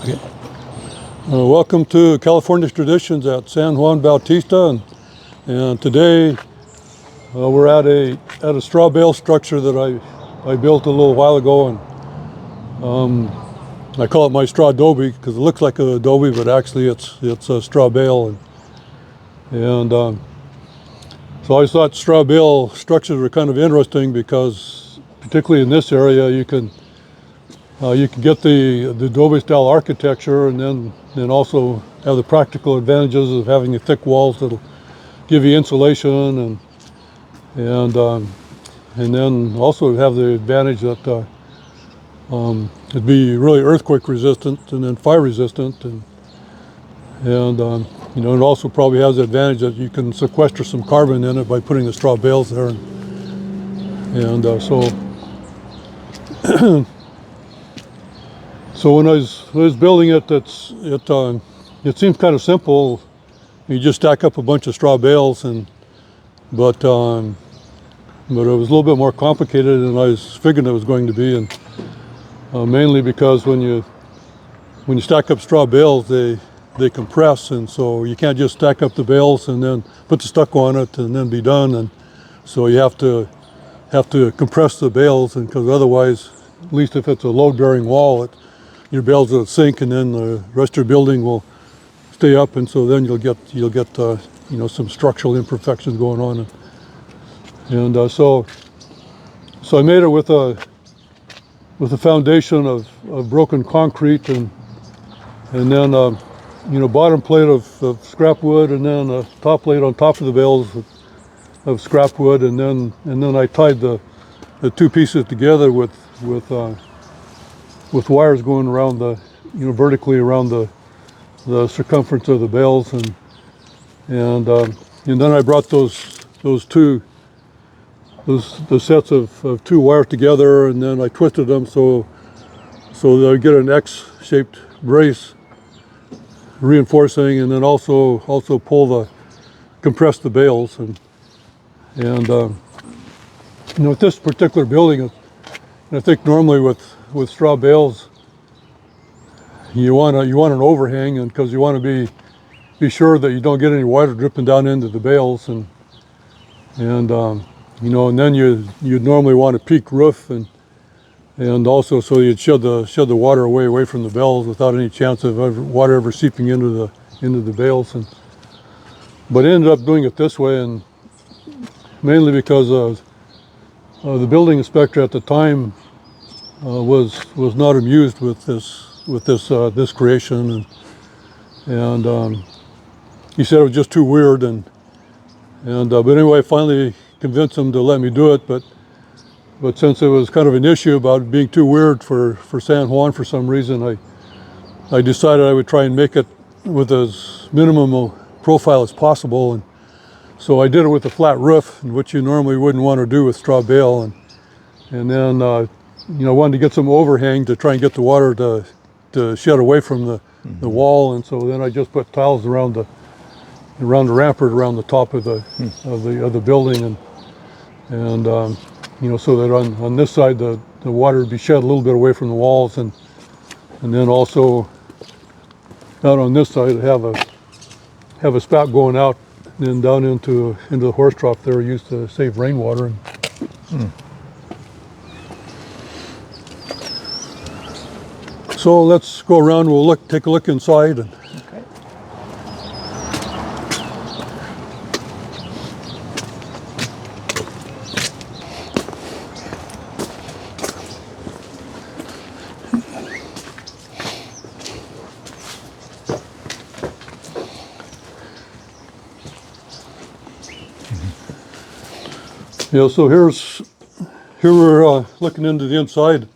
Okay. Welcome to California's Traditions at San Juan Bautista, and today we're at a straw bale structure that I built a little while ago, and I call it my straw adobe because it looks like an adobe, but actually it's a straw bale, and so I thought straw bale structures were kind of interesting because particularly in this area you can get the adobe style architecture, and then also have the practical advantages of having the thick walls that'll give you insulation, and then also have the advantage that it'd be really earthquake resistant and then fire resistant, and you know, it also probably has the advantage that you can sequester some carbon in it by putting the straw bales there, and so so when I was building it, it seems kind of simple. You just stack up a bunch of straw bales, but it was a little bit more complicated than I was figuring it was going to be, and mainly because when you stack up straw bales, they compress, and so you can't just stack up the bales and then put the stucco on it and then be done, and so you have to compress the bales, and because otherwise, at least if it's a load-bearing wall, your bales will sink, and then the rest of your building will stay up, and so then you'll get you know, some structural imperfections going on, and so I made it with a foundation of broken concrete, and then you know, bottom plate of scrap wood, and then a top plate on top of the bales of scrap wood, and then I tied the two pieces together with wires going around vertically around the circumference of the bales, and then I brought those sets of two wires together, and then I twisted them so that I get an X-shaped brace reinforcing, and then also compress the bales, and you know, with this particular building, I think normally with straw bales, you want an overhang, and because you want to be sure that you don't get any water dripping down into the bales, and you know, and then you'd normally want a peak roof, and also so you'd shed the water away from the bales without any chance of water ever seeping into the bales, but I ended up doing it this way, and mainly because the building inspector at the time was not amused with this creation, and he said it was just too weird, but anyway, I finally convinced him to let me do it, but since it was kind of an issue about being too weird for San Juan for some reason, I decided I would try and make it with as minimum profile as possible, and so I did it with a flat roof, which you normally wouldn't want to do with straw bale, and then you know, wanted to get some overhang to try and get the water to shed away from the wall, and so then I just put tiles around the rampart around the top of the building, and you know, so that on this side the water would be shed a little bit away from the walls, and then also out on this side have a spout going out and then down into the horse trough there, used to save rainwater. So let's go around. We'll take a look inside. Okay. Yeah, so here we're looking into the inside.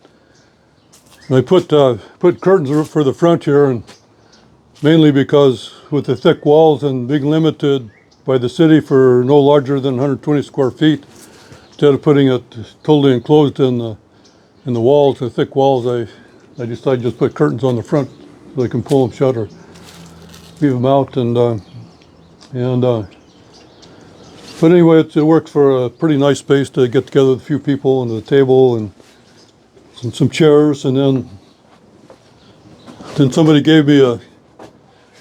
I put curtains for the front here, and mainly because with the thick walls and being limited by the city for no larger than 120 square feet, instead of putting it totally enclosed in the walls, the thick walls, I decided to just put curtains on the front so they can pull them shut or leave them out, but anyway, it works for a pretty nice space to get together with a few people and a table and some chairs, and then then somebody gave me an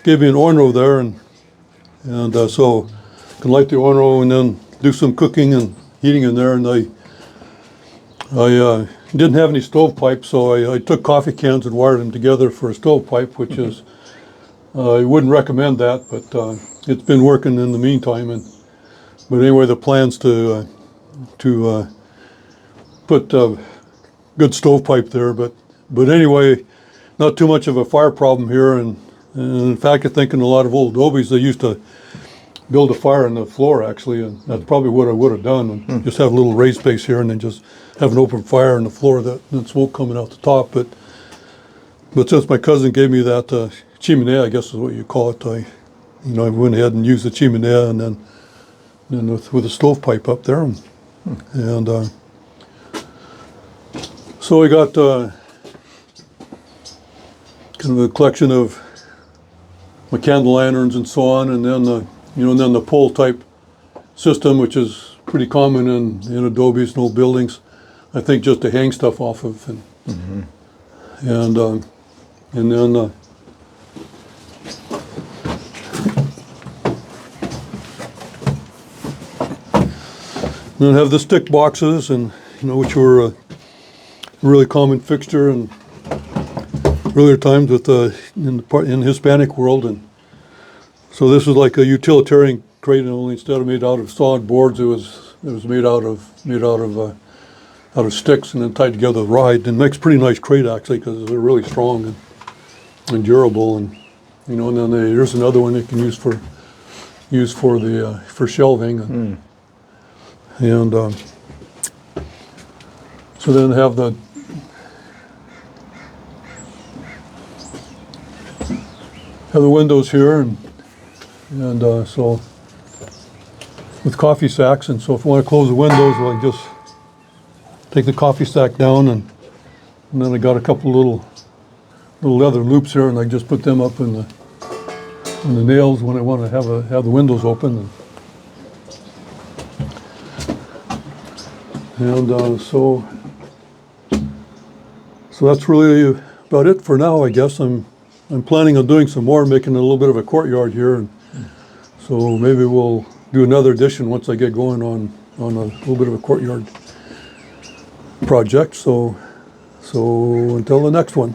orno there, and so I can light the orno and then do some cooking and heating in there. And I didn't have any stovepipe, so I took coffee cans and wired them together for a stovepipe, which is I wouldn't recommend that, but it's been working in the meantime. But anyway, the plan's to put good stovepipe there. But anyway, not too much of a fire problem here. And in fact, I think in a lot of old adobes, they used to build a fire in the floor, actually, and that's probably what I would have done. And just have a little raised space here, and then just have an open fire in the floor, and smoke coming out the top. But since my cousin gave me that chimenea, I guess is what you call it, I went ahead and used the chimenea, and then with a stovepipe up there, and so I got kind of a collection of my candle lanterns and so on, and then the pole type system, which is pretty common in adobes and old buildings. I think just to hang stuff off of, and then have the stick boxes, and which were a really common fixture in earlier times in the Hispanic world. And so this was like a utilitarian crate, only instead of made out of solid boards, it was made out of sticks and then tied together with ride. And it makes a pretty nice crate, actually, because they're really strong and durable. And and then here's another one you can use for shelving. And so then have the windows here, and so with coffee sacks. And so if I want to close the windows, I just take the coffee sack down, and then I got a couple little leather loops here, and I just put them up in the nails when I want to have the windows open. And so that's really about it for now, I guess. I'm planning on doing some more, making a little bit of a courtyard here, and so maybe we'll do another addition once I get going on a little bit of a courtyard project. So until the next one.